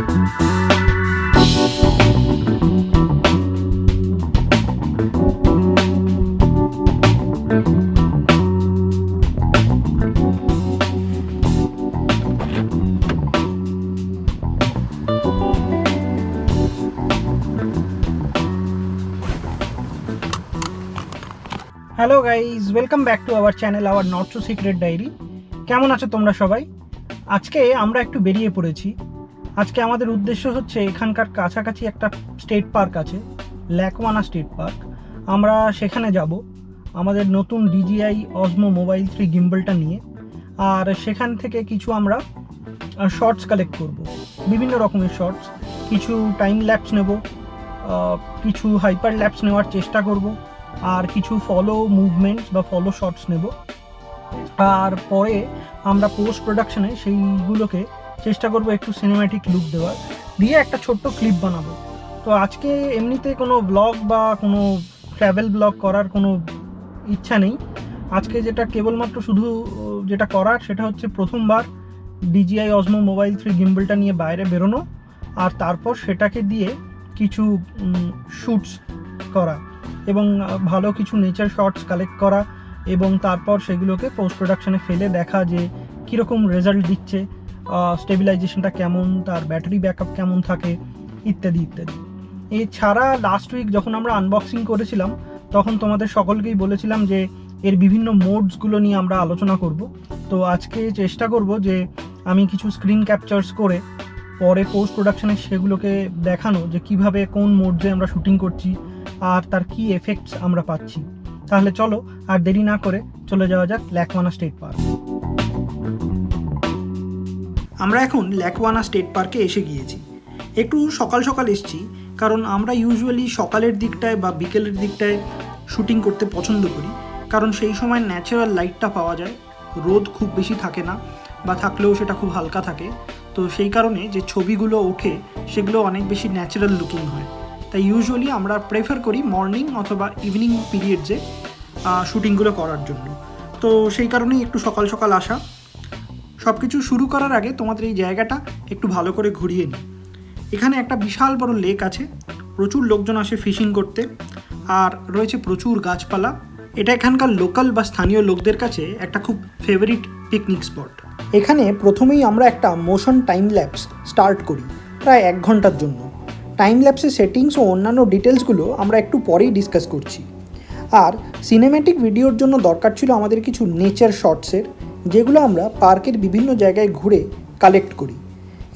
Hello guys, welcome back to our channel, our not so secret diary. কেমন আছো তোমরা সবাই? আজকে আমরা একটু বেরিয়ে পড়েছি। আজকে আমাদের উদ্দেশ্য হচ্ছে এখানকার কাছাকাছি একটা স্টেট পার্ক আছে, ল্যাকওয়ানা স্টেট পার্ক। আমরা সেখানে যাব আমাদের নতুন DJI Osmo Mobile 3 গিম্বলটা নিয়ে। আর সেখান থেকে কিছু আমরা শর্টস কালেক্ট করব, বিভিন্ন রকমের শর্টস। কিছু টাইম ল্যাপস নেব, কিছু হাইপার ল্যাপস নেওয়ার চেষ্টা করব, আর কিছু ফলো মুভমেন্টস বা ফলো শটস নেব। আর পরে আমরা পোস্ট প্রোডাকশনে সেইগুলোকে চেষ্টা করব একটু সিনেম্যাটিক লুক দেওয়ার, দিয়ে একটা ছোট্ট ক্লিপ বানাবো। তো আজকে এমনিতে কোনো ব্লগ বা কোনো ট্র্যাভেল ব্লগ করার কোনো ইচ্ছা নেই। আজকে যেটা কেবলমাত্র শুধু যেটা করার সেটা হচ্ছে প্রথমবার DJI Osmo Mobile 3 গিম্বলটা নিয়ে বাইরে বেরোনো, আর তারপর সেটাকে দিয়ে কিছু শ্যুটস করা এবং ভালো কিছু নেচার শটস কালেক্ট করা, এবং তারপর সেগুলোকে পোস্ট প্রোডাকশানে ফেলে দেখা যে কীরকম রেজাল্ট দিচ্ছে, স্টেবিলাইজেশনটা কেমন, তার ব্যাটারি ব্যাকআপ কেমন থাকে, ইত্যাদি ইত্যাদি। এছাড়া লাস্ট উইক যখন আমরা আনবক্সিং করেছিলাম তখন তোমাদের সকলকেই বলেছিলাম যে এর বিভিন্ন মোডসগুলো নিয়ে আমরা আলোচনা করব। তো আজকে চেষ্টা করব যে আমি কিছু স্ক্রিন ক্যাপচার্স করে পরে পোস্ট প্রোডাকশানে সেগুলোকে দেখানো যে কিভাবে কোন মোডসে আমরা শ্যুটিং করছি আর তার কি এফেক্টস আমরা পাচ্ছি। তাহলে চলো আর দেরি না করে চলে যাওয়া যাক ল্যাকওয়ানা স্টেট পার্ক। আমরা এখন ল্যাকওয়ানা স্টেট পার্কে এসে গিয়েছি। একটু সকাল সকাল এসেছি, কারণ আমরা ইউজুয়ালি সকালের দিকটায় বা বিকেলের দিকটায় শ্যুটিং করতে পছন্দ করি, কারণ সেই সময় ন্যাচারাল লাইটটা পাওয়া যায়, রোদ খুব বেশি থাকে না, বা থাকলেও সেটা খুব হালকা থাকে। তো সেই কারণে যে ছবিগুলো ওঠে সেগুলো অনেক বেশি ন্যাচারাল লুকিং হয়। তাই ইউজুয়ালি আমরা প্রেফার করি মর্নিং অথবা ইভিনিং পিরিয়ডসে শ্যুটিংগুলো করার জন্য। তো সেই কারণেই একটু সকাল সকাল আসা। সব কিছু শুরু করার আগে তোমাদের এই জায়গাটা একটু ভালো করে ঘুরিয়ে নিই। এখানে একটা বিশাল বড় লেক আছে, প্রচুর লোকজন আসে ফিশিং করতে, আর রয়েছে প্রচুর গাছপালা। এটা এখানকার লোকাল বা স্থানীয় লোকদের কাছে একটা খুব ফেভারিট পিকনিক স্পট। এখানে প্রথমেই আমরা একটা মোশন টাইম ল্যাপস স্টার্ট করি প্রায় 1 ঘন্টার জন্য। টাইম ল্যাপসের সেটিংস ও অন্যান্য ডিটেলসগুলো আমরা একটু পরেই ডিসকাস করছি। আর সিনেম্যাটিক ভিডিওর জন্য দরকার ছিল আমাদের কিছু নেচার শটসের, যেগুলো আমরা পার্কের বিভিন্ন জায়গায় ঘুরে কালেক্ট করি।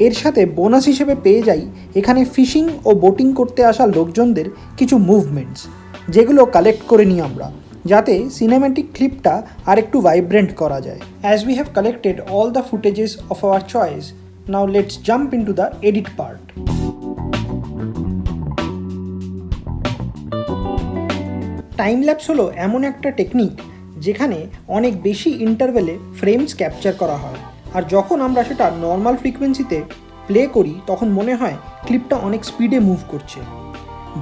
এর সাথে বোনাস হিসেবে পেয়ে যাই এখানে ফিশিং ও বোটিং করতে আসা লোকজনদের কিছু মুভমেন্টস, যেগুলো কালেক্ট করে নিই আমরা, যাতে সিনেম্যাটিক ক্লিপটা আর একটু ভাইব্রেন্ট করা যায়। As we have collected all the footages of our choice, now let's jump into the edit part. Time lapse হলো এমন একটা টেকনিক যেখানে অনেক বেশি ইন্টারভেলে ফ্রেমস ক্যাপচার করা হয়, আর যখন আমরা সেটা নর্মাল ফ্রিকোয়েন্সিতে প্লে করি তখন মনে হয় ক্লিপটা অনেক স্পিডে মুভ করছে।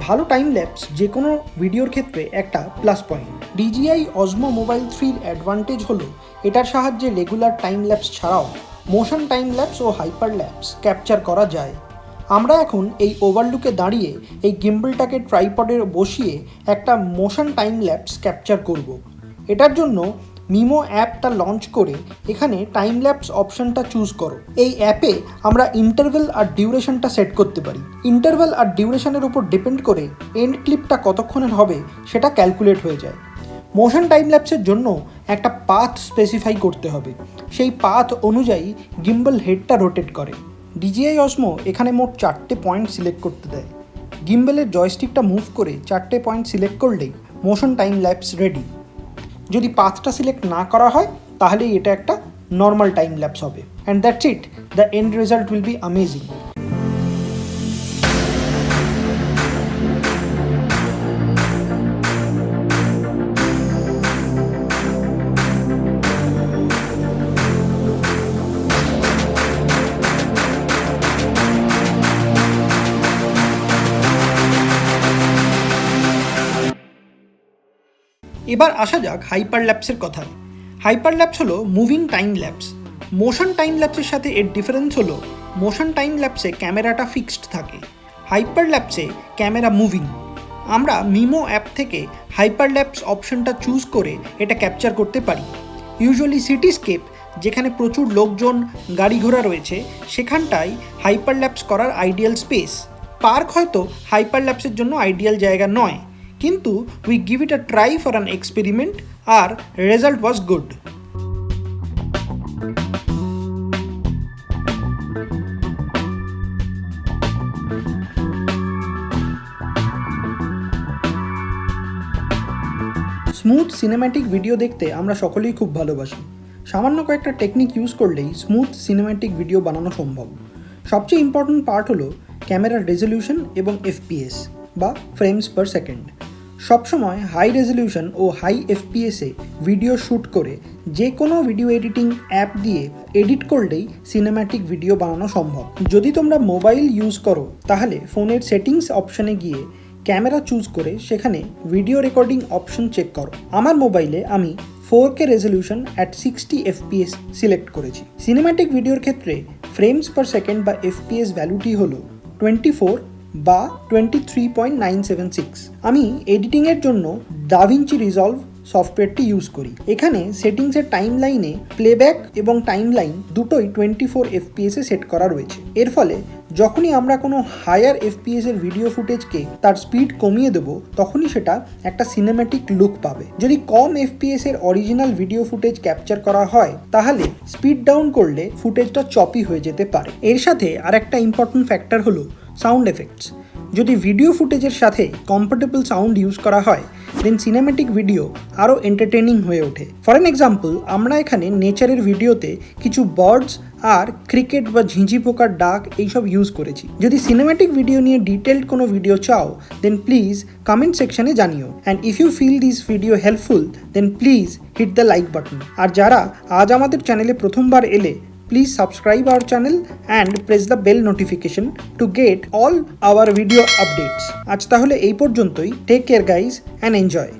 ভালো টাইম ল্যাপস যে কোনো ভিডিওর ক্ষেত্রে একটা plus point. DJI Osmo Mobile 3 advantage হলো এটার সাহায্যে রেগুলার টাইম ল্যাপস ছাড়াও মোশন টাইম ল্যাপস ও হাইপার ল্যাপস ক্যাপচার করা যায়। আমরা এখন এই ওভারলুকে দাঁড়িয়ে এই গিম্বলটাকে ট্রাইপডে বসিয়ে একটা মোশন টাইম ল্যাপস ক্যাপচার করব। এটার জন্য মিমো অ্যাপটা লঞ্চ করে এখানে টাইম ল্যাপস অপশানটা চুজ করো। এই অ্যাপে আমরা ইন্টারভেল আর ডিউরেশনটা সেট করতে পারি। ইন্টারভেল আর ডিউরেশনের উপর ডিপেন্ড করে এন্ড ক্লিপটা কতক্ষণের হবে সেটা ক্যালকুলেট হয়ে যায়। মোশন টাইম ল্যাপসের জন্য একটা পাথ স্পেসিফাই করতে হবে, সেই পাথ অনুযায়ী গিম্বল হেডটা রোটেট করে। DJI Osmo এখানে মোট 4টে পয়েন্ট সিলেক্ট করতে দেয়। গিম্বলের জয়স্টিকটা মুভ করে 4টে পয়েন্ট সিলেক্ট করলেই মোশন টাইম ল্যাপস রেডি। যদি পাথটা সিলেক্ট না করা হয় তাহলে এটা একটা নর্মাল টাইম ল্যাপস হবে, and that's it, the end result will be amazing. এবার আসা যাক হাইপার ল্যাপসের কথায়। হাইপার ল্যাপস হলো moving time lapse. Motion time ল্যাপসের সাথে এর ডিফারেন্স হলো মোশন টাইম ল্যাপসে ক্যামেরাটা ফিক্সড থাকে, হাইপার ল্যাপসে ক্যামেরা মুভিং। আমরা মিমো অ্যাপ থেকে হাইপার ল্যাপস অপশনটা চুজ করে এটা ক্যাপচার করতে পারি। ইউজুয়ালি সিটিস্কেপ, যেখানে প্রচুর লোকজন গাড়ি ঘোড়া রয়েছে, সেখানটায় হাইপার ল্যাপস করার আইডিয়াল স্পেস। পার্ক হয়তো হাইপার ল্যাপসের জন্য আইডিয়াল জায়গা নয়, কিন্তু we give it a try for an experiment আর result was good. Smooth cinematic video দেখতে আমরা সকলেই খুব ভালোবাসি। সামান্য কয়েকটা টেকনিক ইউজ করলেই স্মুথ সিনেম্যাটিক ভিডিও বানানো সম্ভব। সবচেয়ে ইম্পর্ট্যান্ট পার্ট হলো ক্যামেরার রেজলিউশন এবং এফপিএস বা ফ্রেমস পার সেকেন্ড। সবসময় হাই রেজলিউশন ও হাই এফপিএসে ভিডিও শ্যুট করে যে কোনো ভিডিও এডিটিং অ্যাপ দিয়ে এডিট করলেই সিনেম্যাটিক ভিডিও বানানো সম্ভব। যদি তোমরা মোবাইল ইউজ করো তাহলে ফোনের সেটিংস অপশানে গিয়ে ক্যামেরা চুজ করে সেখানে ভিডিও রেকর্ডিং অপশন চেক করো। আমার মোবাইলে আমি 4K resolution at 60 FPS select করেছি। সিনেম্যাটিক ভিডিওর ক্ষেত্রে ফ্রেমস পার সেকেন্ড বা FPS ভ্যালুটি হলো 24 বা 23.976। আমি এডিটিংয়ের জন্য দাভিঞ্চি রিজলভ সফটওয়্যারটি ইউজ করি। এখানে সেটিংসের টাইম লাইনে প্লেব্যাক এবং টাইম লাইন দুটোই 24 FPS সেট করা রয়েছে। এর ফলে যখনই আমরা কোনো হায়ার FPS এর ভিডিও ফুটেজকে তার স্পিড কমিয়ে দেব, তখনই সেটা একটা সিনেম্যাটিক লুক পাবে। যদি কম FPS এর অরিজিনাল ভিডিও ফুটেজ ক্যাপচার করা হয় তাহলে স্পিড ডাউন করলে ফুটেজটা চপি হয়ে যেতে পারে। এর সাথে আর একটা ইম্পর্টেন্ট ফ্যাক্টর হলো সাউন্ড এফেক্টস। যদি ভিডিও ফুটেজের সাথে কম্পাটেবল সাউন্ড ইউজ করা হয় দেন সিনেম্যাটিক ভিডিও আরও এন্টারটেনিং হয়ে ওঠে। ফর অ্যান এক্সাম্পল, আমরা এখানে নেচারের ভিডিওতে কিছু বার্ডস আর ক্রিকেট বা ঝিঁঝি পোকার ডাক এইসব ইউজ করেছি। যদি সিনেম্যাটিক ভিডিও নিয়ে ডিটেলড কোনো ভিডিও চাও দেন প্লিজ কমেন্ট সেকশনে জানিও। And if you feel this video helpful then please hit the like button. আর যারা আজ আমাদের চ্যানেলে প্রথমবার এলে, please subscribe our channel and press the bell notification to get all our video updates. আজ তাহলে এই পর্যন্তই। Take care guys and enjoy.